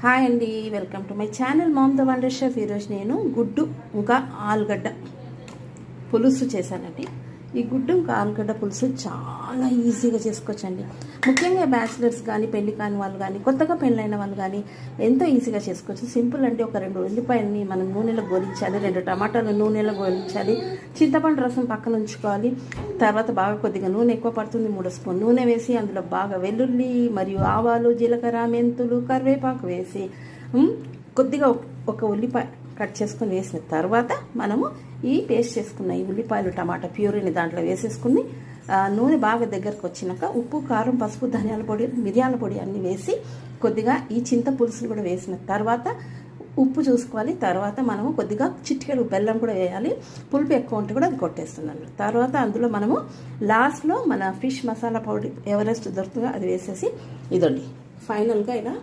Hi అండి, welcome to my channel ma'am the wonder chef. ఈరోజు నేను గుడ్డు ఇంకా ఆలుగడ్డ పులుసు చేశానండి. ఈ గుడ్డు ఇంకా ఆలుగడ్డ పులుసు చాలా ఈజీగా చేసుకోవచ్చండి. ముఖ్యంగా బ్యాచిలర్స్ కానీ, పెళ్లి కాని వాళ్ళు కానీ, కొత్తగా పెళ్ళైన వాళ్ళు కానీ ఎంతో ఈజీగా చేసుకోవచ్చు. సింపుల్ అంటే ఒక 2 ఉల్లిపాయలని మనం నూనెలో గోలించాలి, 2 టమాటాలు నూనెలో గోలించాలి, చింతపండు రసం పక్కన ఉంచుకోవాలి. తర్వాత బాగా కొద్దిగా నూనె ఎక్కువ పడుతుంది, 3 స్పూన్ నూనె వేసి అందులో బాగా వెల్లుల్లి మరియు ఆవాలు, జీలకర్ర, మెంతులు, కరివేపాకు వేసి కొద్దిగా ఒక ఉల్లిపాయ కట్ చేసుకుని వేసిన తర్వాత మనము ఈ పేస్ట్ చేసుకున్న ఈ ఉల్లిపాయలు టమాటా ప్యూరీని దాంట్లో వేసేసుకుని నూనె బాగా దగ్గరకు వచ్చినాక ఉప్పు, కారం, పసుపు, ధనియాల పొడి, మిరియాల పొడి అన్నీ వేసి కొద్దిగా ఈ చింత పులుసులు కూడా వేసిన తర్వాత ఉప్పు చూసుకోవాలి. తర్వాత మనము కొద్దిగా చిటికెడు బెల్లం కూడా వేయాలి. పులుపు ఎక్కువ ఉంటే కూడా అది కొట్టేస్తున్నాను. తర్వాత అందులో మనము లాస్ట్లో మన ఫిష్ మసాలా పౌడర్ ఎవరెస్ట్ దొరుకుతుందో అది వేసేసి ఇదండి ఫైనల్గా ఇలా